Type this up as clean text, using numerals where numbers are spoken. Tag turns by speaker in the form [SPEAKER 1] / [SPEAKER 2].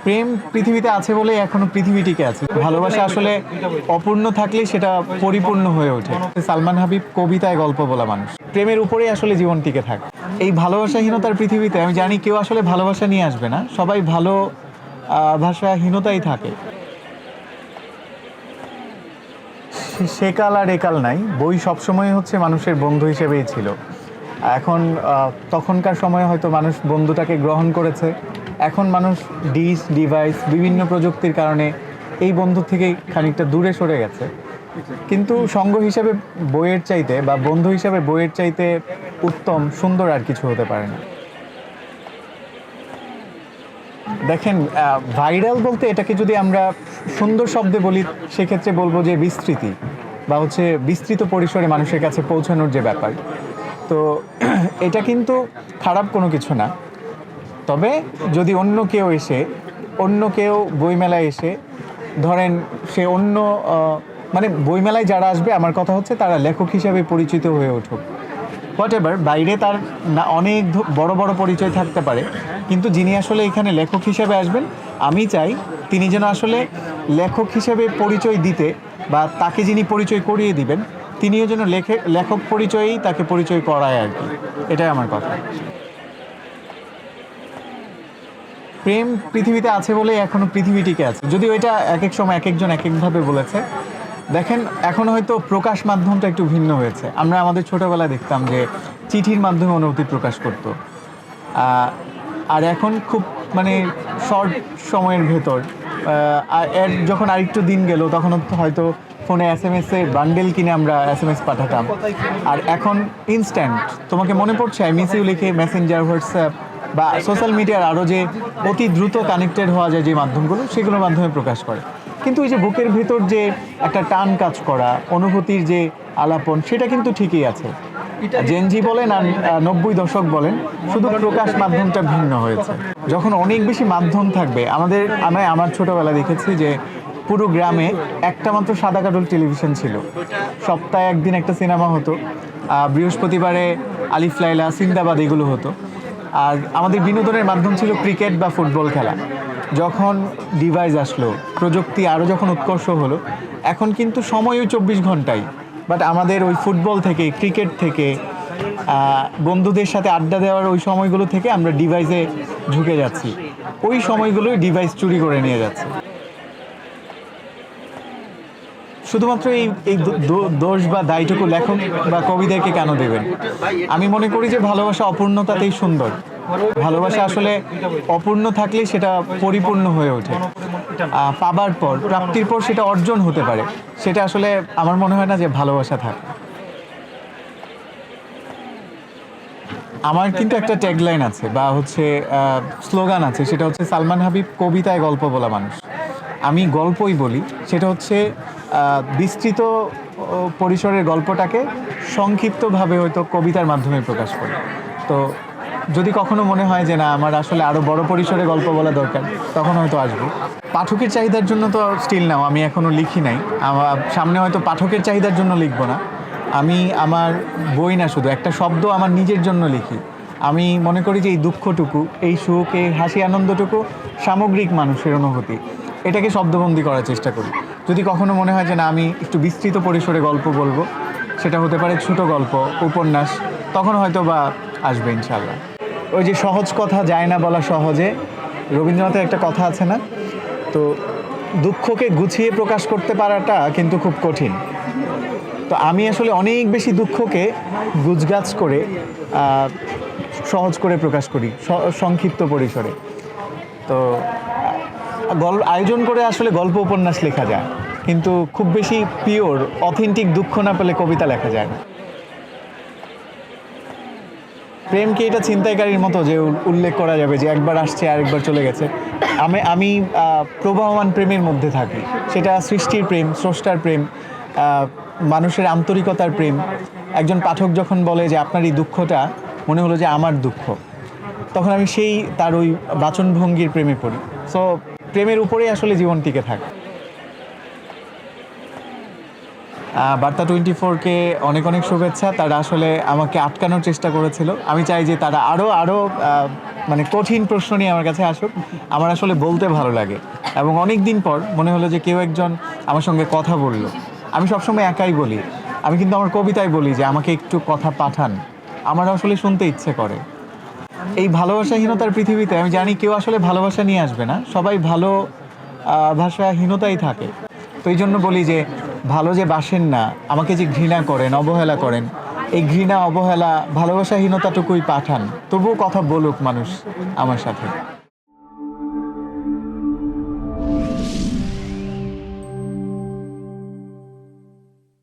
[SPEAKER 1] প্রেম পৃথিবীতে আছে বলে এখনো পৃথিবী টিকে আছে। ভালোবাসা আসলে অপূর্ণ থাকলেই সেটা পরিপূর্ণ হয়ে ওঠে। সালমান হাবিব কবিতায় গল্প বলা মানুষ, প্রেমের উপরেই আসলে জীবন টিকে থাকে। এই ভালোবাসাহীনতার পৃথিবীতে আমি জানি কেউ আসলে ভালোবাসা নিয়ে আসবে না, সবাই ভালো ভাষাহীনতাই থাকে। সেকাল আর একাল নাই, বই সবসময় হচ্ছে মানুষের বন্ধু হিসেবেই ছিল। এখন তখনকার সময়ে হয়তো মানুষ বন্ধুটাকে গ্রহণ করেছে, এখন মানুষ ডিভাইস বিভিন্ন প্রযুক্তির কারণে এই বন্ধু থেকে খানিকটা দূরে সরে গেছে। কিন্তু সঙ্গ হিসেবে বইয়ের চাইতে বা বন্ধু হিসেবে বইয়ের চাইতে উত্তম সুন্দর আর কিছু হতে পারে না। দেখেন, ভাইরাল বলতে এটাকে যদি আমরা সুন্দর শব্দে বলি সেক্ষেত্রে বলবো যে বিস্তৃতি বা হচ্ছে বিস্তৃত পরিসরে মানুষের কাছে পৌঁছানোর যে ব্যাপার। তো এটা কিন্তু খারাপ কোনো কিছু না। তবে যদি অন্য কেউ বইমেলায় এসে ধরেন সে অন্য মানে বইমেলায় যারা আসবে, আমার কথা হচ্ছে তারা লেখক হিসাবে পরিচিত হয়ে উঠুক। হোয়াট এভার, বাইরে তার না অনেক বড় বড় পরিচয় থাকতে পারে, কিন্তু যিনি আসলে এখানে লেখক হিসেবে আসবেন, আমি চাই তিনি যেন আসলে লেখক হিসেবে পরিচয় দিতে বা তাকে যিনি পরিচয় করিয়ে দিবেন তিনিও যেন লেখক পরিচয়েই তাকে পরিচয় করায় আর কি। এটাই আমার কথা। প্রেম পৃথিবীতে আছে বলে এখনো পৃথিবী টিকে আছে, যদিও এটা এক এক সময় এক একজন এক একভাবে বলেছে। দেখেন, এখন হয়তো প্রকাশ মাধ্যমটা একটু ভিন্ন হয়েছে। আমরা আমাদের ছোটোবেলায় দেখতাম যে চিঠির মাধ্যমে অনুভূতি প্রকাশ করত, আর এখন খুব মানে শর্ট সময়ের ভেতর এর যখন আরেকটু দিন গেল তখন হয়তো ফোনে SMS-এর বান্ডেল কিনে আমরা SMS পাঠাতাম, আর এখন ইনস্ট্যান্ট তোমাকে মনে পড়ছে আই মিস ইউ লিখে মেসেঞ্জার, হোয়াটসঅ্যাপ বা সোশ্যাল মিডিয়ার আরও যে অতি দ্রুত কানেক্টেড হওয়া যায় যে মাধ্যমগুলো, সেগুলোর মাধ্যমে প্রকাশ করে। কিন্তু ওই যে বুকের ভেতর যে একটা টান কাজ করা, অনুভূতির যে আলাপন, সেটা কিন্তু ঠিকই আছে। জেনজি বলেন আর 90 দশক বলেন, শুধু প্রকাশ মাধ্যমটা ভিন্ন হয়েছে। যখন অনেক বেশি মাধ্যম থাকবে, আমার ছোটোবেলা দেখেছি যে পুরো গ্রামে একটা মাত্র সাদা কাঠল টেলিভিশন ছিল। সপ্তাহে একদিন একটা সিনেমা হতো, বৃহস্পতিবারে আলিফ লায়লা, সিন্দাবাদ এগুলো হতো। আর আমাদের বিনোদনের মাধ্যম ছিল ক্রিকেট বা ফুটবল খেলা। যখন ডিভাইস আসলো, প্রযুক্তি আরও যখন উৎকর্ষ হলো, এখন কিন্তু সময় ওই 24 ঘন্টাই। বাট আমাদের ওই ফুটবল থেকে, ক্রিকেট থেকে, বন্ধুদের সাথে আড্ডা দেওয়ার ওই সময়গুলো থেকে আমরা ডিভাইসে ঝুঁকে যাচ্ছি। ওই সময়গুলোই ডিভাইস চুরি করে নিয়ে যাচ্ছে। শুধুমাত্র এই দোষ বা দায়টুকু লেখক বা কবিদেরকে কেন দেবেন? আমি মনে করি যে ভালোবাসা অপূর্ণতাতেই সুন্দর। ভালোবাসা আসলে অপূর্ণ থাকলেই সেটা পরিপূর্ণ হয়ে ওঠে। প্রাপ্তির পর সেটা অর্জন হতে পারে, সেটা আসলে আমার মনে হয় না যে ভালোবাসা থাকে। আমার কিন্তু একটা ট্যাগলাইন আছে বা হচ্ছে স্লোগান আছে, সেটা হচ্ছে সালমান হাবিব কবিতায় গল্প বলা মানুষ। আমি গল্পই বলি, সেটা হচ্ছে বিস্তৃত পরিসরের গল্পটাকে সংক্ষিপ্তভাবে হয়তো কবিতার মাধ্যমে প্রকাশ করি। তো যদি কখনো মনে হয় যে না, আমার আসলে আরও বড় পরিসরে গল্প বলা দরকার, তখন হয়তো আসবো। পাঠকের চাহিদার জন্য তো স্টিল নাও আমি এখনও লিখি নাই। আমার সামনে হয়তো পাঠকের চাহিদার জন্য লিখবো না। আমি আমার বই না, শুধু একটা শব্দ আমার নিজের জন্য লিখি। আমি মনে করি যে এই দুঃখটুকু, এই সুখ, এই হাসি আনন্দটুকু সামগ্রিক মানুষের অনুভূতি, এটাকে শব্দবন্দি করার চেষ্টা করি। যদি কখনো মনে হয় যে না, আমি একটু বিস্তৃত পরিসরে গল্প বলবো, সেটা হতে পারে ছোট গল্প, উপন্যাস, তখন হয়তো বা আসবে ইনশাল্লাহ। ওই যে সহজ কথা যায় না বলা সহজে, রবীন্দ্রনাথের একটা কথা আছে না? তো দুঃখকে গুছিয়ে প্রকাশ করতে পারাটা কিন্তু খুব কঠিন। তো আমি আসলে অনেক বেশি দুঃখকে গুছগাছ করে সহজ করে প্রকাশ করি, সংক্ষিপ্ত পরিসরে। তো আয়োজন করে আসলে গল্প উপন্যাস লেখা যায়, কিন্তু খুব বেশি পিওর অথেন্টিক দুঃখ না পেলে কবিতা লেখা যায় না। প্রেম কি এটা ছিনতাইকারীর মতো যে উল্লেখ করা যাবে যে একবার আসছে আরেকবার চলে গেছে? আমি প্রবাহমান প্রেমের মধ্যে থাকি। সেটা সৃষ্টির প্রেম, স্রষ্টার প্রেম, মানুষের আন্তরিকতার প্রেম। একজন পাঠক যখন বলে যে আপনার এই দুঃখটা মনে হলো যে আমার দুঃখ, তখন আমি তার ওই বাচনভঙ্গির প্রেমে পড়ি। সো প্রেমের উপরেই আসলে জীবন টিকে থাকে। বার্তা 24-কে অনেক অনেক শুভেচ্ছা। তারা আসলে আমাকে আটকানোর চেষ্টা করেছিল। আমি চাই যে তারা আরও মানে কঠিন প্রশ্ন নিয়ে আমার কাছে আসুক, আমার আসলে বলতে ভালো লাগে। এবং অনেক দিন পর মনে হলো যে কেউ একজন আমার সঙ্গে কথা বলল। আমি সবসময় একাই বলি, আমি কিন্তু আমার কবিতায় বলি যে আমাকে একটু কথা পাঠান, আমার আসলে শুনতে ইচ্ছে করে। এই ভালোবাসাহীনতার পৃথিবীতে আমি জানি কেউ আসলে ভালোবাসা নিয়ে আসবে না, সবাই ভালো ভাষাহীনতাই থাকে। তো এই জন্য বলি যে ভালো যে বাসেন না, আমাকে যে ঘৃণা করেন, অবহেলা করেন, এই ঘৃণা অবহেলা ভালোবাসাহীনতাটুকুই পাঠান, তবুও কথা বলুক মানুষ আমার সাথে।